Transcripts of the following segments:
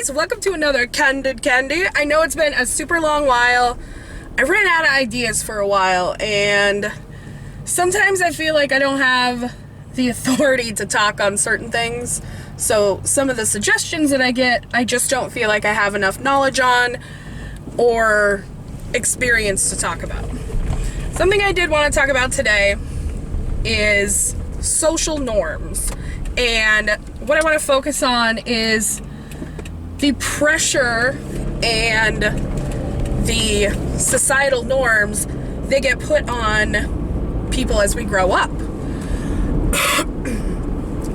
guys, welcome to another Candid Kandy. I know it's been a super long while. I ran out of ideas for a while, and sometimes I feel like I don't have the authority to talk on certain things. So some of the suggestions that I get, I just don't feel like I have enough knowledge on or experience to talk about. Something I did want to talk about today is social norms. And what I want to focus on is the pressure and the societal norms that get put on people as we grow up.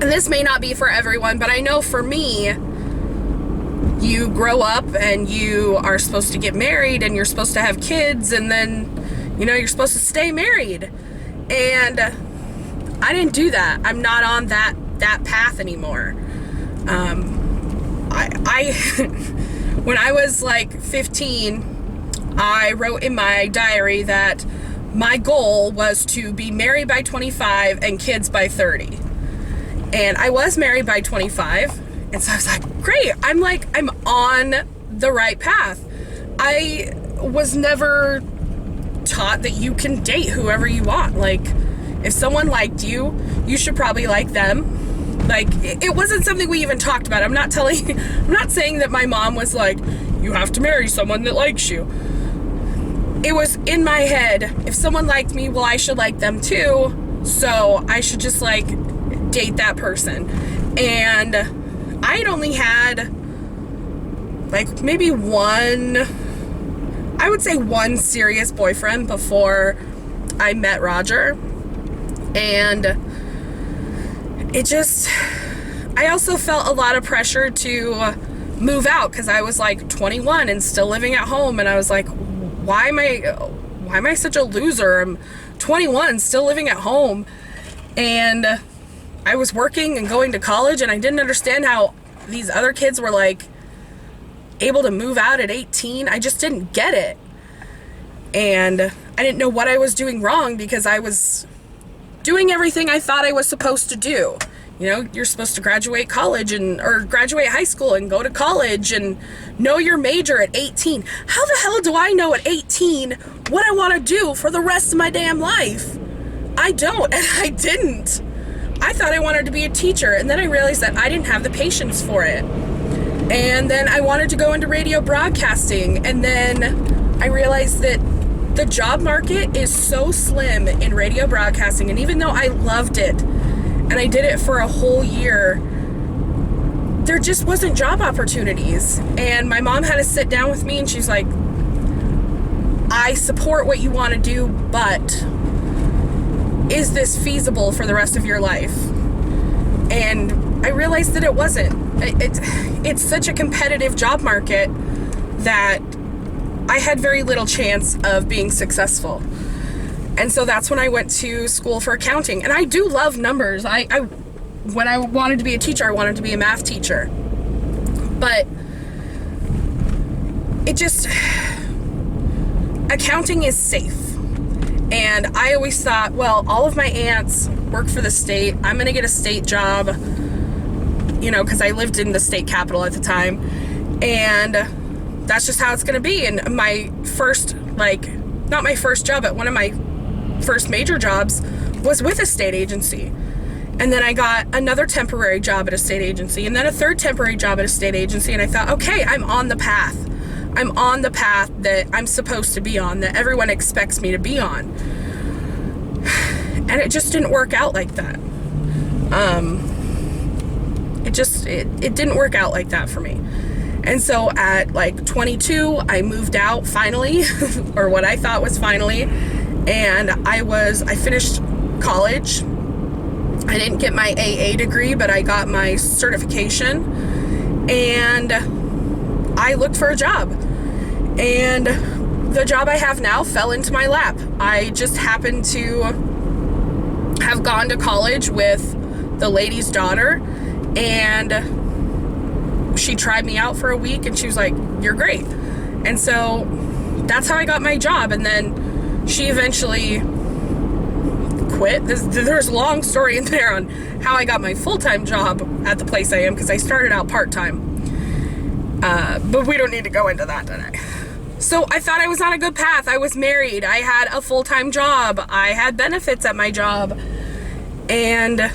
And this may not be for everyone, but I know for me, you grow up and you are supposed to get married and you're supposed to have kids, and then, you're supposed to stay married. And I didn't do that. I'm not on that path anymore. I when I was like 15, I wrote in my diary that my goal was to be married by 25 and kids by 30. And I was married by 25, and so I was like, great, I'm on the right path. I was never taught that you can date whoever you want. Like, if someone liked you, you should probably like them. Like, it wasn't something we even talked about. I'm not saying that my mom was like, you have to marry someone that likes you. It was in my head, if someone liked me, well, I should like them too, so I should just date that person. And I had only had maybe one serious boyfriend before I met Roger. And I also felt a lot of pressure to move out because I was 21 and still living at home, and I was like, why am I such a loser? I'm 21, still living at home, and I was working and going to college, and I didn't understand how these other kids were able to move out at 18. I just didn't get it. And I didn't know what I was doing wrong because I was doing everything I thought I was supposed to do. You're supposed to graduate college or graduate high school and go to college and know your major at 18. How the hell do I know at 18 what I want to do for the rest of my damn life? I don't, and I didn't. I thought I wanted to be a teacher, and then I realized that I didn't have the patience for it. And then I wanted to go into radio broadcasting, and then I realized that the job market is so slim in radio broadcasting, and even though I loved it, and I did it for a whole year, there just wasn't job opportunities. And my mom had to sit down with me, and she's like, I support what you want to do, but is this feasible for the rest of your life? And I realized that it wasn't. It's such a competitive job market that I had very little chance of being successful. And so that's when I went to school for accounting. And I do love numbers. When I wanted to be a teacher, I wanted to be a math teacher. But accounting is safe. And I always thought, well, all of my aunts work for the state. I'm going to get a state job, because I lived in the state capital at the time. And that's just how it's going to be. And my first, not my first job, but one of my first major jobs was with a state agency. And then I got another temporary job at a state agency, and then a third temporary job at a state agency. And I thought, okay, I'm on the path. I'm on the path that I'm supposed to be on, that everyone expects me to be on. And it just didn't work out like that. It didn't work out like that for me. And so at 22, I moved out finally, or what I thought was finally, and I finished college. I didn't get my AA degree, but I got my certification, and I looked for a job. And the job I have now fell into my lap. I just happened to have gone to college with the lady's daughter, and she tried me out for a week, and she was like, you're great. And so that's how I got my job. And then she eventually quit. There's a long story in there on how I got my full-time job at the place I am, because I started out part-time. But we don't need to go into that today. So I thought I was on a good path. I was married. I had a full-time job. I had benefits at my job. And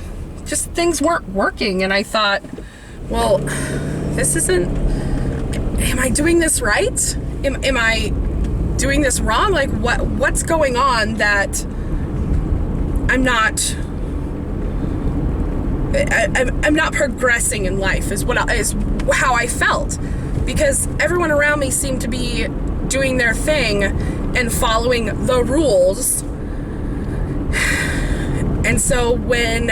just things weren't working. And I thought, well, this isn't... Am I doing this right? Am I doing this wrong? Like, what's going on that I'm not... I'm not progressing in life is how I felt, because everyone around me seemed to be doing their thing and following the rules. And so when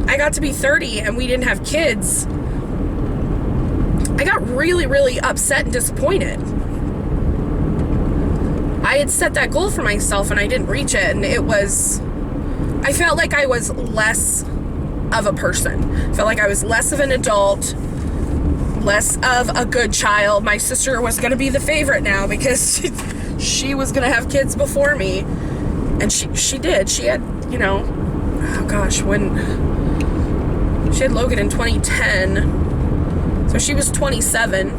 I got to be 30 and we didn't have kids, I got really, really upset and disappointed. I had set that goal for myself and I didn't reach it, and I felt like I was less of a person. I felt like I was less of an adult, less of a good child. My sister was going to be the favorite now because she was going to have kids before me. And she did. She had, oh gosh, when she had Logan in 2010. So she was 27.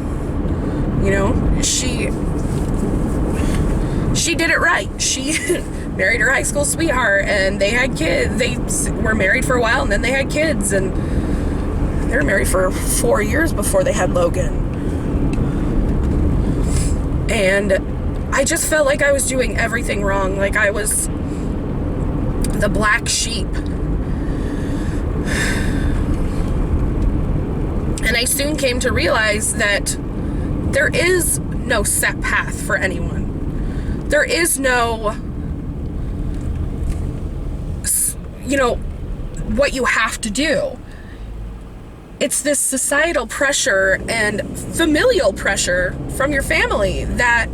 She did it right. She married her high school sweetheart and they had kids. They were married for a while and then they had kids, and they were married for 4 years before they had Logan. And I just felt like I was doing everything wrong. Like I was the black sheep. And I soon came to realize that there is no set path for anyone. There is no, what you have to do. It's this societal pressure and familial pressure from your family that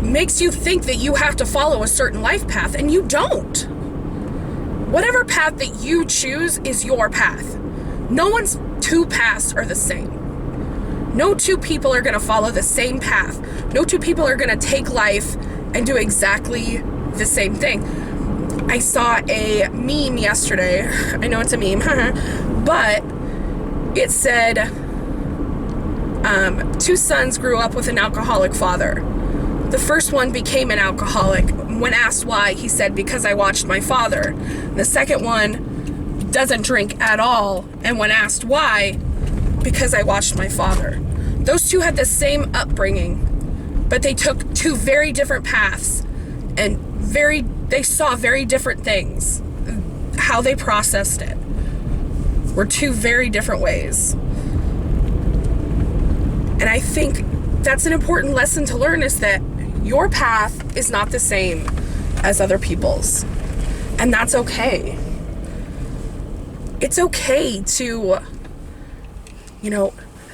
makes you think that you have to follow a certain life path, and you don't. Whatever path that you choose is your path. No one's two paths are the same. No two people are going to follow the same path. No two people are going to take life and do exactly the same thing. I saw a meme yesterday. I know it's a meme, but it said, 2 sons grew up with an alcoholic father. The first one became an alcoholic. When asked why, he said, because I watched my father. The second one doesn't drink at all. And when asked why, because I watched my father. Those two had the same upbringing, but they took 2 very different paths, and they saw very different things. How they processed it were 2 very different ways. And I think that's an important lesson to learn, is that your path is not the same as other people's. And that's okay. It's okay to,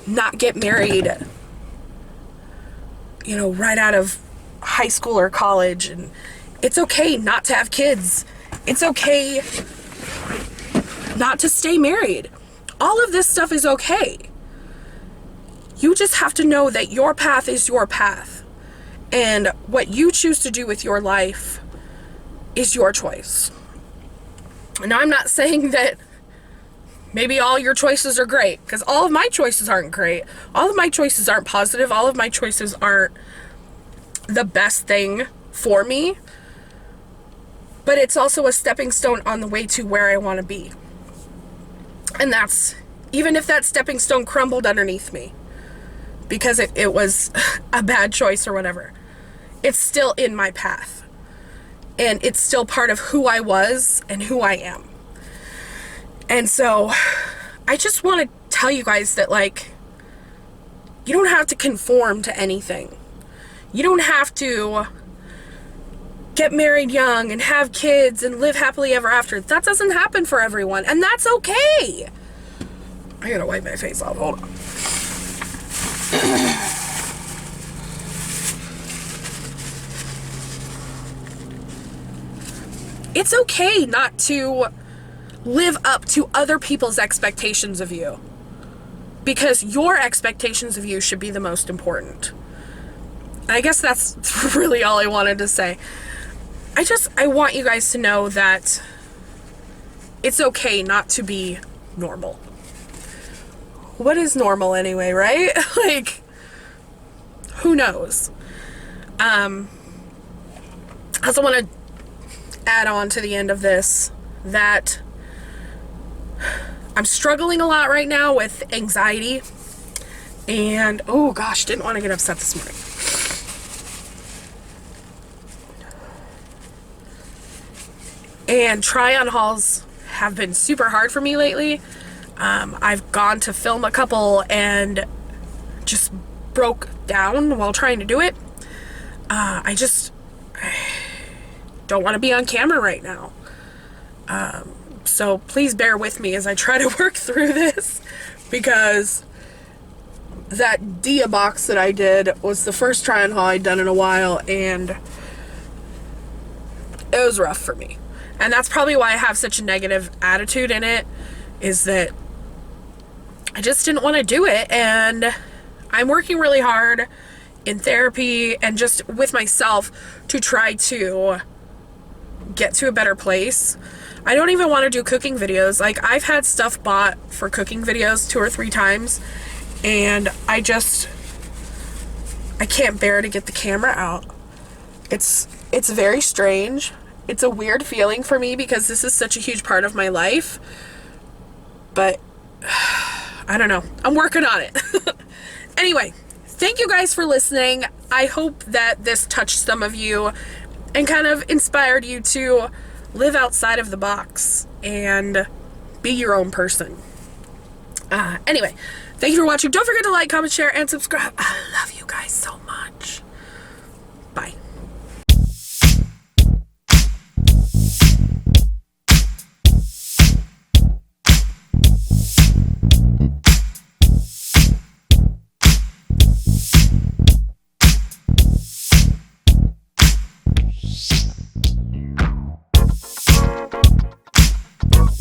not get married, right out of high school or college. And it's okay not to have kids. It's okay not to stay married. All of this stuff is okay. You just have to know that your path is your path. And what you choose to do with your life is your choice. And I'm not saying that maybe all your choices are great, because all of my choices aren't great. All of my choices aren't positive. All of my choices aren't the best thing for me. But it's also a stepping stone on the way to where I want to be. And that's, even if that stepping stone crumbled underneath me, because it was a bad choice or whatever, it's still in my path. And it's still part of who I was and who I am. And so I just want to tell you guys that, you don't have to conform to anything. You don't have to get married young and have kids and live happily ever after. That doesn't happen for everyone, and that's okay. I gotta wipe my face off. Hold on. It's okay not to live up to other people's expectations of you, because your expectations of you should be the most important. I guess that's really all I wanted to say. I want you guys to know that it's okay not to be normal. what is normal anyway, right? Like, who knows? I also want to add on to the end of this that I'm struggling a lot right now with anxiety. And, oh gosh, didn't want to get upset this morning. And try-on hauls have been super hard for me lately. I've gone to film a couple and just broke down while trying to do it. I don't want to be on camera right now. So please bear with me as I try to work through this, because that Dia box that I did was the first try-on haul I'd done in a while, and it was rough for me. And that's probably why I have such a negative attitude in it, is that I just didn't want to do it. And I'm working really hard in therapy and just with myself to try to get to a better place. I don't even want to do cooking videos. Like, I've had stuff bought for cooking videos 2 or 3 times, and I can't bear to get the camera out. It's very strange. It's a weird feeling for me because this is such a huge part of my life. But I don't know. I'm working on it. Anyway, thank you guys for listening. I hope that this touched some of you and kind of inspired you to live outside of the box and be your own person. Anyway, thank you for watching. Don't forget to like, comment, share, and subscribe. I love you guys so much. Bye.